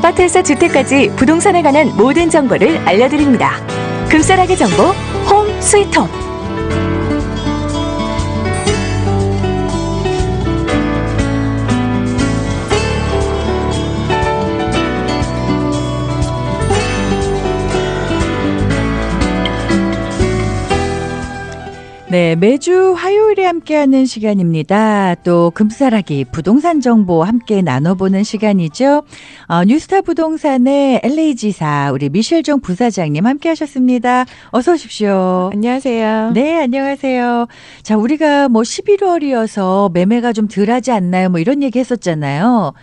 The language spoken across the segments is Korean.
아파트에서 주택까지 부동산에 관한 모든 정보를 알려드립니다. 금싸라기 정보 홈 스위트홈. 네, 매주 화요일에 함께하는 시간입니다. 또 금싸라기 부동산 정보 함께 나눠보는 시간이죠. 뉴스타 부동산의 LA지사 우리 미셸정 부사장님 함께하셨습니다. 어서 오십시오. 안녕하세요. 네, 안녕하세요. 자, 우리가 뭐 11월이어서 매매가 좀 덜하지 않나요? 뭐 이런 얘기 했었잖아요.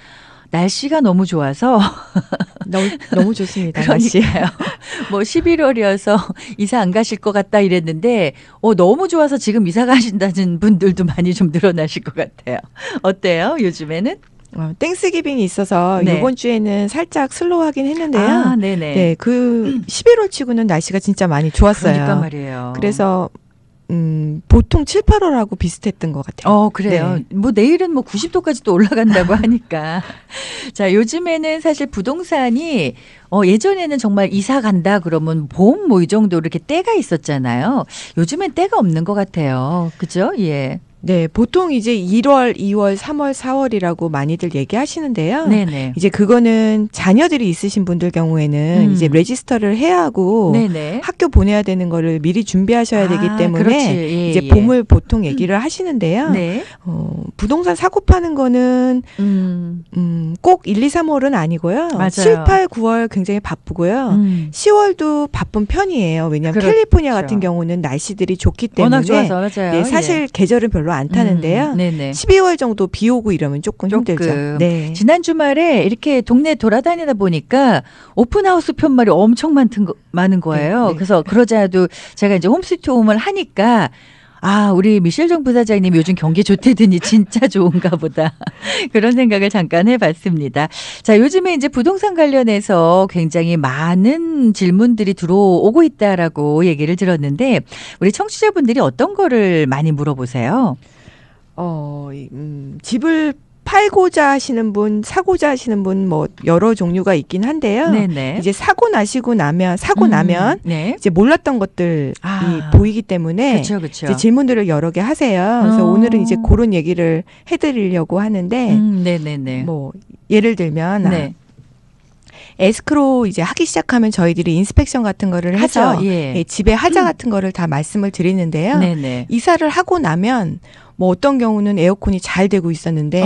날씨가 너무 좋아서 너무 좋습니다. 그러니까요. 뭐 11월이어서 이사 안 가실 것 같다 이랬는데 너무 좋아서 지금 이사 가신다는 분들도 많이 좀 늘어나실 것 같아요. 어때요? 요즘에는? 땡스기빙이 있어서 네. 이번 주에는 살짝 슬로우하긴 했는데요. 아, 네네. 네, 그 11월 치고는 날씨가 진짜 많이 좋았어요. 그러니까 말이에요. 그래서 보통 7, 8월하고 비슷했던 것 같아요. 그래요. 네. 뭐 내일은 뭐 90도까지 또 올라간다고 하니까. 자, 요즘에는 사실 부동산이 예전에는 정말 이사 간다 그러면 봄 뭐 이 정도 이렇게 때가 있었잖아요. 요즘엔 때가 없는 것 같아요. 그죠? 예. 네, 보통 이제 1월, 2월, 3월, 4월이라고 많이들 얘기하시는데요. 네네. 이제 그거는 자녀들이 있으신 분들 경우에는 이제 레지스터를 해야 하고 네네. 학교 보내야 되는 거를 미리 준비하셔야 되기 때문에 그렇지. 예, 이제 예. 봄을 보통 얘기를 하시는데요. 네. 부동산 사고 파는 거는 꼭 1, 2, 3월은 아니고요. 맞아요. 7, 8, 9월 굉장히 바쁘고요. 10월도 바쁜 편이에요. 왜냐하면 그렇죠. 캘리포니아 같은 경우는 날씨들이 좋기 때문에 워낙 좋아서 맞아요. 네, 사실 예. 계절은 별로 안 타는데요. 네네. 12월 정도 비 오고 이러면 조금 힘들죠. 네. 지난 주말에 이렇게 동네 돌아다니다 보니까 오픈하우스 편말이 엄청 많은 거예요. 네, 네. 그래서 그러자도 제가 이제 홈스위트 홈을 하니까 우리 미셸정 부사장님 요즘 경기 좋대더니 진짜 좋은가 보다. 그런 생각을 잠깐 해봤습니다. 자, 요즘에 이제 부동산 관련해서 굉장히 많은 질문들이 들어오고 있다라고 얘기를 들었는데 우리 청취자분들이 어떤 거를 많이 물어보세요? 집을 팔고자 하시는 분, 사고자 하시는 분 뭐 여러 종류가 있긴 한데요. 네네. 이제 사고 나면 네. 이제 몰랐던 것들이 보이기 때문에 그렇죠, 그렇죠. 이제 질문들을 여러 개 하세요. 그래서 오늘은 이제 그런 얘기를 해드리려고 하는데, 네네네. 뭐 예를 들면 네. 에스크로 이제 하기 시작하면 저희들이 인스펙션 같은 거를 해서 하죠. 예. 집에 하자 같은 거를 다 말씀을 드리는데요. 네네. 이사를 하고 나면 뭐 어떤 경우는 에어컨이 잘 되고 있었는데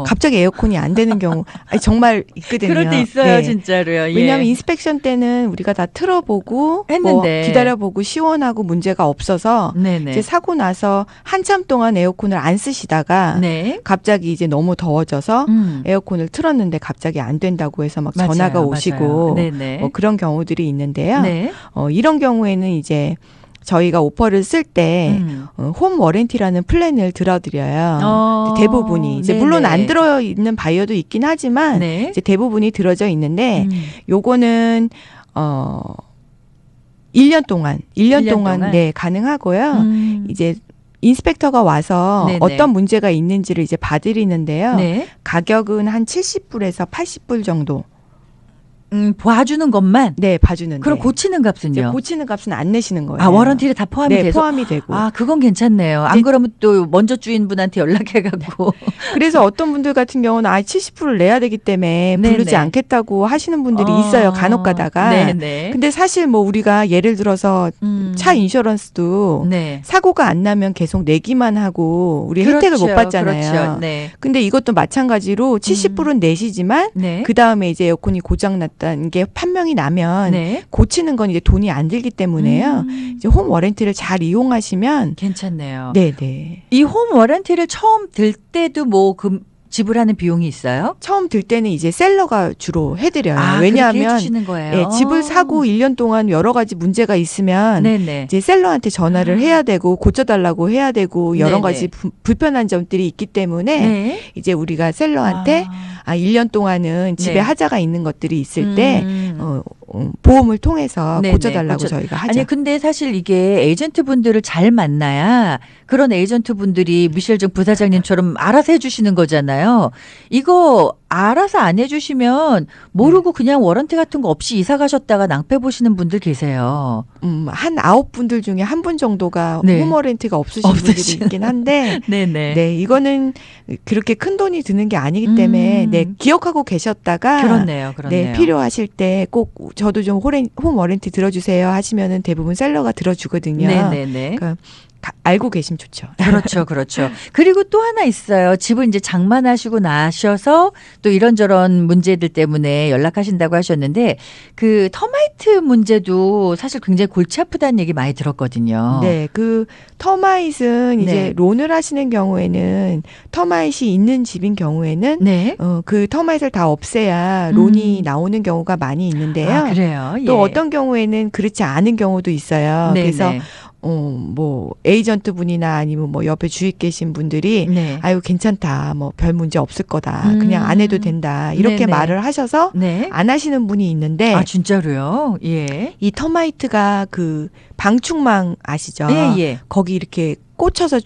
갑자기 에어컨이 안 되는 경우 정말 있거든요. 그럴 때 있어요, 네. 진짜로요. 예. 왜냐하면 인스펙션 때는 우리가 다 틀어보고 했는데. 뭐 기다려보고 시원하고 문제가 없어서 네네. 이제 사고 나서 한참 동안 에어컨을 안 쓰시다가 네. 갑자기 이제 너무 더워져서 에어컨을 틀었는데 갑자기 안 된다고 해서 막 맞아요, 전화가 오시고 맞아요. 네네. 뭐 그런 경우들이 있는데요. 네. 이런 경우에는 이제 저희가 오퍼를 쓸 때 홈 워런티라는 플랜을 들어드려요. 대부분이 이제 네네. 물론 안 들어 있는 바이어도 있긴 하지만 네. 이제 대부분이 들어져 있는데 요거는 1년 동안 네, 가능하고요. 이제 인스펙터가 와서 네네. 어떤 문제가 있는지를 이제 봐드리는데요. 네. 가격은 한 70불에서 80불 정도. 봐주는 것만. 네, 봐주는데. 그럼 고치는 이제 값은요? 고치는 값은 안 내시는 거예요. 워런티를 다 포함이 네, 돼서. 포함이 되고. 그건 괜찮네요. 안 그러면 또 먼저 주인분한테 연락해갖고. 그래서 어떤 분들 같은 경우는 70불을 내야 되기 때문에 부르지 네네. 않겠다고 하시는 분들이 있어요. 간혹 가다가. 네네. 근데 사실 뭐 우리가 예를 들어서 차 인슈런스도 네. 사고가 안 나면 계속 내기만 하고 우리 혜택을 못 받잖아요. 그렇죠. 네. 근데 이것도 마찬가지로 70불은 내시지만 네. 그 다음에 이제 에어컨이 고장 났다는 게 판명이 나면 네. 고치는 건 이제 돈이 안 들기 때문에요. 이제 홈 워런티를 잘 이용하시면 괜찮네요. 네네. 이 홈 워런티를 처음 들 때도 뭐 지불하는 비용이 있어요? 처음 들 때는 이제 셀러가 주로 해드려요. 그렇게 왜냐하면 해주시는 거예요. 예, 집을 사고 1년 동안 여러 가지 문제가 있으면 네네. 이제 셀러한테 전화를 해야 되고 고쳐달라고 해야 되고 여러 네네. 가지 불편한 점들이 있기 때문에 네. 이제 우리가 셀러한테 1년 동안은 집에 네. 하자가 있는 것들이 있을 때 보험을 통해서 네네. 고쳐달라고 저희가 하죠. 아니 근데 사실 이게 에이전트 분들을 잘 만나야 그런 에이전트 분들이 미셸정 부사장님처럼 알아서 해주시는 거잖아요. 이거 알아서 안 해주시면 모르고 그냥 워런티 같은 거 없이 이사 가셨다가 낭패 보시는 분들 계세요. 한 9분들 중에 한 분 정도가 네. 홈워런티가 없으신 분들이 있긴 한데 네네. 네, 이거는 그렇게 큰 돈이 드는 게 아니기 때문에 네, 기억하고 계셨다가 그렇네요. 네, 필요하실 때 꼭 저도 좀 홈 워런티 들어주세요 하시면은 대부분 셀러가 들어주거든요. 네네네. 그러니까 알고 계시면 좋죠. 그렇죠, 그렇죠. 그리고 또 하나 있어요. 집을 이제 장만하시고 나셔서 또 이런저런 문제들 때문에 연락하신다고 하셨는데 그 터마이트 문제도 사실 굉장히 골치 아프다는 얘기 많이 들었거든요. 네, 그 터마잇은 네. 이제 론을 하시는 경우에는 터마잇이 있는 집인 경우에는 네. 그 터마잇을 다 없애야 론이 나오는 경우가 많이 있는데요. 아, 그래요. 또 예. 어떤 경우에는 그렇지 않은 경우도 있어요. 네네. 그래서 뭐 에이전트 분이나 아니면 뭐 옆에 주위 계신 분들이 네. 아유 괜찮다, 뭐 별 문제 없을 거다, 그냥 안 해도 된다 이렇게 네네. 말을 하셔서 네. 안 하시는 분이 있는데 아, 진짜로요? 예. 이 터마이트가 그 방충망 아시죠? 예, 예. 거기 이렇게 꽂혀서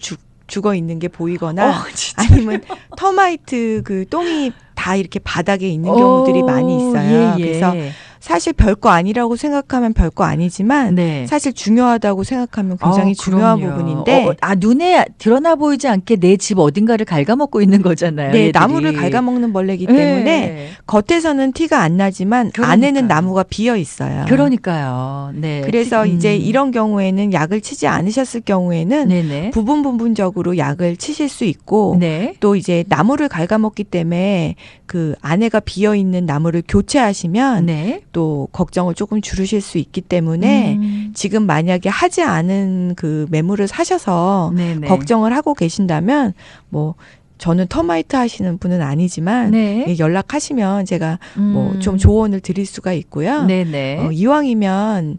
죽어 있는 게 보이거나 진짜. 아니면 터마이트 그 똥이 다 이렇게 바닥에 있는 경우들이 많이 있어요. 예, 예. 그래서 사실 별거 아니라고 생각하면 별거 아니지만 네. 사실 중요하다고 생각하면 굉장히 중요한 그럼요. 부분인데 눈에 드러나 보이지 않게 내 집 어딘가를 갉아먹고 있는 거잖아요. 네, 얘들이. 나무를 갉아먹는 벌레이기 때문에 네. 겉에서는 티가 안 나지만 그러니까요. 안에는 나무가 비어 있어요. 그러니까요. 네. 그래서 이제 이런 경우에는 약을 치지 않으셨을 경우에는 네네. 부분적으로 약을 치실 수 있고 네. 또 이제 나무를 갉아먹기 때문에 그 안에가 비어 있는 나무를 교체하시면 네. 또 걱정을 조금 줄이실 수 있기 때문에 지금 만약에 하지 않은 그 매물을 사셔서 네네. 걱정을 하고 계신다면 뭐 저는 터마이트 하시는 분은 아니지만 네. 예, 연락하시면 제가 뭐 좀 조언을 드릴 수가 있고요. 네네. 이왕이면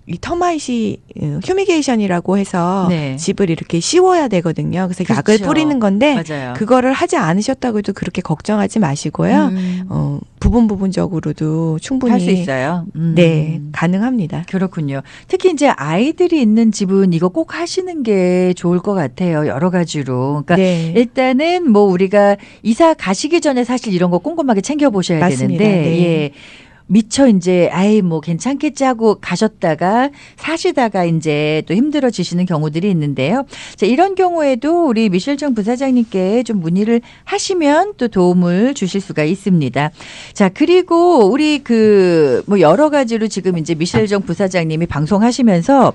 이 터마잇이 휴미게이션이라고 해서 네. 집을 이렇게 씌워야 되거든요. 그래서 그렇죠. 약을 뿌리는 건데 맞아요. 그거를 하지 않으셨다고 해도 그렇게 걱정하지 마시고요. 부분적으로도 충분히 할 수 있어요. 네, 가능합니다. 그렇군요. 특히 이제 아이들이 있는 집은 이거 꼭 하시는 게 좋을 것 같아요. 여러 가지로. 그러니까 네. 일단은 뭐 우리가 이사 가시기 전에 사실 이런 거 꼼꼼하게 챙겨 보셔야 맞습니다. 되는데 네. 예. 미처 이제 아이 뭐 괜찮겠지 하고 가셨다가 사시다가 이제 또 힘들어지시는 경우들이 있는데요. 자, 이런 경우에도 우리 미셸정 부사장님께 좀 문의를 하시면 또 도움을 주실 수가 있습니다. 자, 그리고 우리 그 뭐 여러 가지로 지금 이제 미셸정 부사장님이 방송하시면서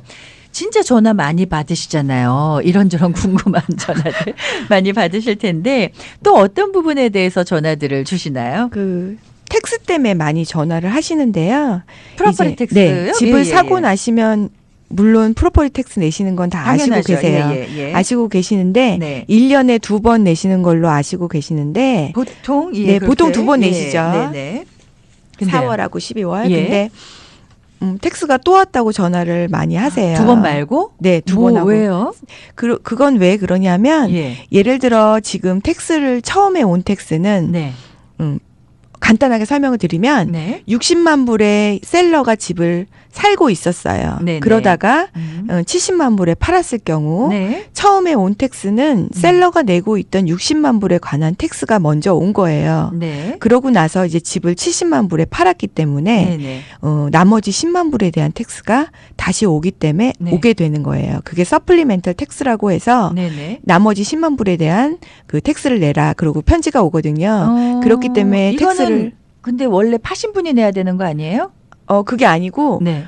진짜 전화 많이 받으시잖아요. 이런저런 궁금한 전화들 많이 받으실 텐데 또 어떤 부분에 대해서 전화들을 주시나요? 그 텍스 때문에 많이 전화를 하시는데요. 프로퍼티 이제, 텍스요? 네, 집을 예, 예, 사고 예. 나시면 물론 프로퍼티 텍스 내시는 건 다 아시고 당연하죠. 계세요. 예, 예, 예. 아시고 계시는데 네. 1년에 2번 내시는 걸로 아시고 계시는데 보통 예, 네, 보통 그렇게. 2번 예, 내시죠. 네네. 근데요? 4월하고 12월. 예. 근데 텍스가 또 왔다고 전화를 많이 하세요. 2번 말고? 네, 2번 뭐, 하고. 왜요? 그건 왜 그러냐면 예. 예를 들어 지금 텍스를 처음에 온 텍스는 네. 간단하게 설명을 드리면 네. 60만 불의 셀러가 집을 살고 있었어요. 네네. 그러다가 음. 70만 불에 팔았을 경우 네. 처음에 온 텍스는 셀러가 내고 있던 60만 불에 관한 텍스가 먼저 온 거예요. 네. 그러고 나서 이제 집을 70만 불에 팔았기 때문에 네네. 나머지 10만 불에 대한 텍스가 다시 오기 때문에 네. 오게 되는 거예요. 그게 서플리멘털 텍스라고 해서 네네. 나머지 10만 불에 대한 그 텍스를 내라. 그러고 편지가 오거든요. 그렇기 때문에 이거는 텍스를 근데 원래 파신 분이 내야 되는 거 아니에요? 그게 아니고 네.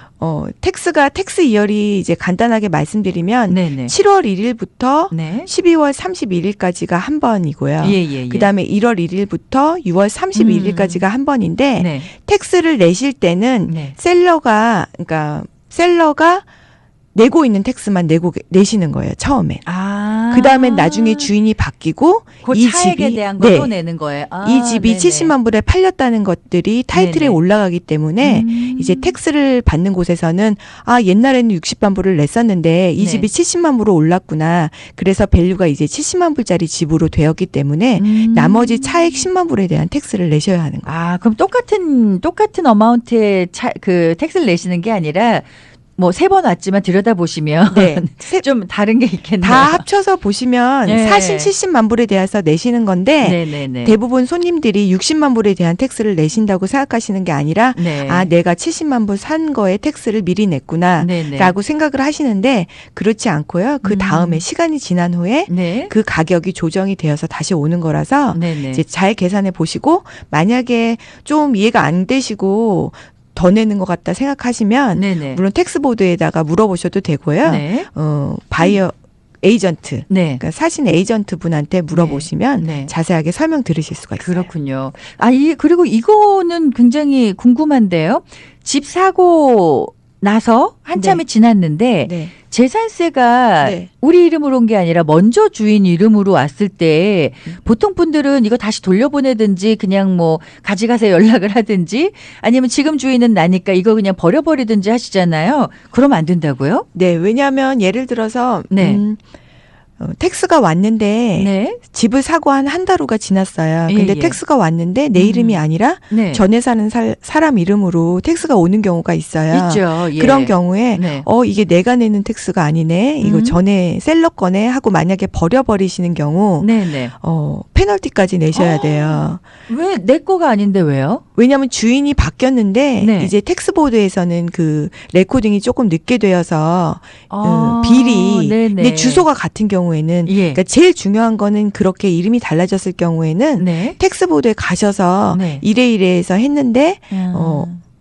텍스 이열이 이제 간단하게 말씀드리면 네네. 7월 1일부터 네. 12월 31일까지가 한 번이고요. 예, 예, 예. 그다음에 1월 1일부터 6월 31일까지가 한 번인데 네. 텍스를 내실 때는 네. 셀러가 내고 있는 텍스만 내시는 거예요. 처음에. 아. 그다음에 나중에 주인이 바뀌고 그 이 차액에 집이 대한 것도 내는 거예요. 아, 이 집이 네네. 70만 불에 팔렸다는 것들이 타이틀에 네네. 올라가기 때문에 이제 텍스를 받는 곳에서는 옛날에는 60만 불을 냈었는데 이 네. 집이 70만 불로 올랐구나. 그래서 밸류가 이제 70만 불짜리 집으로 되었기 때문에 나머지 차액 10만 불에 대한 텍스를 내셔야 하는 거예요. 아, 그럼 똑같은 어마운트의 그 텍스를 내시는 게 아니라 뭐 3번 왔지만 들여다보시면 네. 좀 다른 게 있겠네요. 다 합쳐서 보시면 네. 사신 70만 불에 대해서 내시는 건데 네네네. 대부분 손님들이 60만 불에 대한 텍스를 내신다고 생각하시는 게 아니라 네. 아 내가 70만 불 산 거에 텍스를 미리 냈구나 네네. 라고 생각을 하시는데 그렇지 않고요. 그 다음에 시간이 지난 후에 네. 그 가격이 조정이 되어서 다시 오는 거라서 네네. 이제 잘 계산해 보시고 만약에 좀 이해가 안 되시고 더 내는 것 같다 생각하시면 네네. 물론 텍스보드에다가 물어보셔도 되고요. 네. 바이어 에이전트 네. 그러니까 사신 에이전트 분한테 물어보시면 네. 자세하게 설명 들으실 수가 있어요. 그렇군요. 그리고 이거는 굉장히 궁금한데요. 집 사고 나서 한참이 네. 지났는데 네. 재산세가 네. 우리 이름으로 온 게 아니라 먼저 주인 이름으로 왔을 때 보통 분들은 이거 다시 돌려보내든지 그냥 뭐 가져가서 연락을 하든지 아니면 지금 주인은 나니까 이거 그냥 버려버리든지 하시잖아요. 그러면 안 된다고요? 네, 왜냐하면 예를 들어서 네. 텍스가 왔는데 네. 집을 사고 한 달 후가 지났어요. 근데 예. 텍스가 왔는데 내 이름이 아니라 네. 전에 사는 사람 이름으로 텍스가 오는 경우가 있어요. 있죠. 예. 그런 경우에 네. 이게 내가 내는 텍스가 아니네. 이거 전에 셀러 거네 하고 만약에 버려버리시는 경우 네네. 페널티까지 내셔야 돼요. 왜 내 거가 아닌데 왜요? 왜냐하면 주인이 바뀌었는데 네. 이제 텍스보드에서는 그 레코딩이 조금 늦게 되어서 아, 비리 네네. 근데 주소가 같은 경우에는 예. 그러니까 제일 중요한 거는 그렇게 이름이 달라졌을 경우에는 네. 텍스보드에 가셔서 네. 이래이래해서 했는데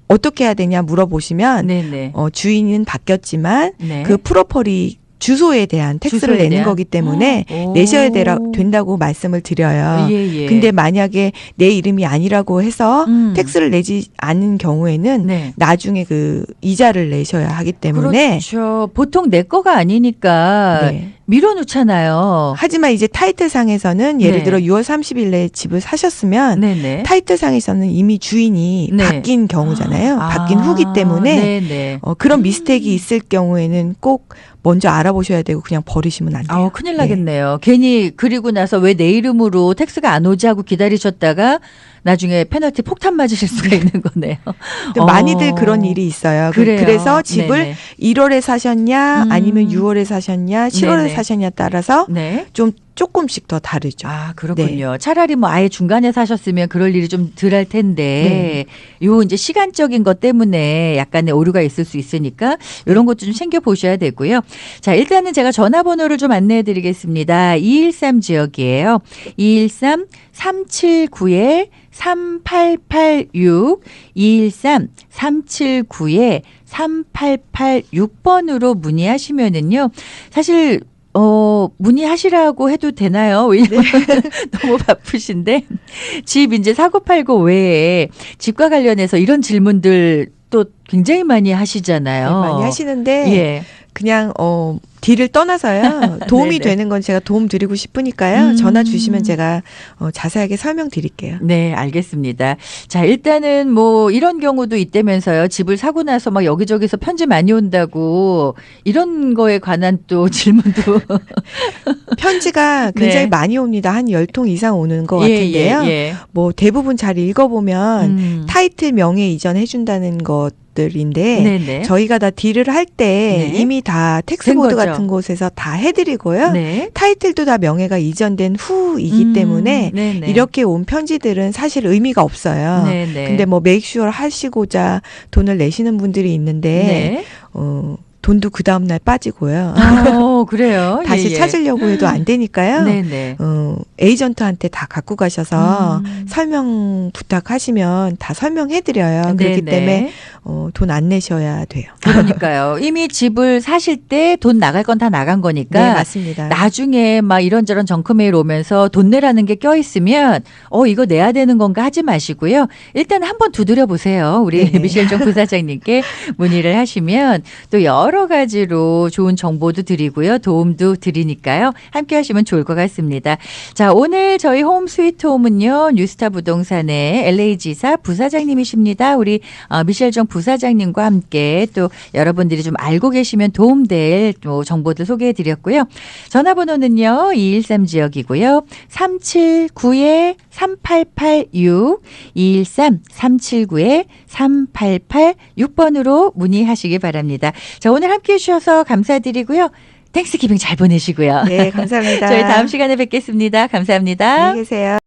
어떻게 해야 되냐 물어보시면 네네. 주인은 바뀌었지만 네. 그 프로퍼리 주소에 대한 텍스를 주소에 내는 대한? 거기 때문에 오. 내셔야 된다고 말씀을 드려요. 예. 근데 만약에 내 이름이 아니라고 해서 텍스를 내지 않은 경우에는 네. 나중에 그 이자를 내셔야 하기 때문에 그렇죠. 보통 내 거가 아니니까 네. 밀어놓잖아요. 하지만 이제 타이틀상에서는 예를 네. 들어 6월 30일 내 집을 사셨으면 네네. 타이틀상에서는 이미 주인이 네. 바뀐 경우잖아요. 바뀐 후기 때문에 네네. 그런 미스텍이 있을 경우에는 꼭 먼저 알아보셔야 되고 그냥 버리시면 안 돼요. 큰일 나겠네요. 괜히 그리고 나서 왜 내 이름으로 텍스가 안 오지 하고 기다리셨다가 나중에 페널티 폭탄 맞으실 수가 있는 거네요. 근데 많이들 그런 일이 있어요. 그래요. 그래서 집을 네네. 1월에 사셨냐 아니면 6월에 사셨냐 7월에 네네. 사셨냐에 따라서 네. 좀 조금씩 더 다르죠. 그렇군요. 차라리 뭐 아예 중간에 사셨으면 그럴 일이 좀 덜 할 텐데 요 이제 시간적인 것 때문에 약간의 오류가 있을 수 있으니까 이런 것 좀 챙겨 보셔야 되고요. 자, 일단은 제가 전화번호를 좀 안내해 드리겠습니다. 213 지역이에요. 213 379에 3886 213 379에 3886번으로 문의하시면은요. 사실 문의하시라고 해도 되나요? 왜냐면 너무 바쁘신데 집 이제 사고 팔고 외에 집과 관련해서 이런 질문들 또 굉장히 많이 하시잖아요. 네, 많이 하시는데 예. 그냥 딜을 떠나서요. 도움이 네네. 되는 건 제가 도움 드리고 싶으니까요. 전화 주시면 제가 자세하게 설명드릴게요. 네, 알겠습니다. 자, 일단은 뭐 이런 경우도 있다면서요. 집을 사고 나서 막 여기저기서 편지 많이 온다고 이런 거에 관한 또 질문도 편지가 굉장히 네. 많이 옵니다. 한 10통 이상 오는 것 같은데요. 예. 뭐 대부분 잘 읽어보면 타이틀 명예 이전해 준다는 것들인데 네네. 저희가 다 딜을 할 때 네. 이미 다 텍스보드 된 거죠. 같은 곳에서 다 해드리고요. 네. 타이틀도 다 명예가 이전된 후이기 때문에 네네. 이렇게 온 편지들은 사실 의미가 없어요. 네네. 근데 뭐 메이크슈얼 하시고자 돈을 내시는 분들이 있는데 네. 돈도 그 다음 날 빠지고요. 그래요. 다시 예. 찾으려고 해도 안 되니까요. 네네. 에이전트한테 다 갖고 가셔서 설명 부탁하시면 다 설명해드려요. 그렇기 네네. 때문에 돈 안 내셔야 돼요. 그러니까요. 이미 집을 사실 때 돈 나갈 건 다 나간 거니까. 네, 맞습니다. 나중에 막 이런저런 정크메일 오면서 돈 내라는 게 껴있으면 이거 내야 되는 건가 하지 마시고요. 일단 한번 두드려 보세요. 우리 네네. 미셸정 부사장님께 문의를 하시면 또 여러 가지로 좋은 정보도 드리고요. 있고요. 도움도 드리니까요. 함께 하시면 좋을 것 같습니다. 자, 오늘 저희 홈 스위트 홈은요. 뉴스타 부동산의 LA지사 부사장님이십니다. 우리 미셸정 부사장님과 함께 또 여러분들이 좀 알고 계시면 도움될 또 정보들 소개해 드렸고요. 전화번호는요. 213 지역이고요. 379-3886 213-379-3886번으로 문의하시기 바랍니다. 자, 오늘 함께해 주셔서 감사드리고요. 땡스기빙 잘 보내시고요. 네, 감사합니다. 저희 다음 시간에 뵙겠습니다. 감사합니다. 안녕히 계세요.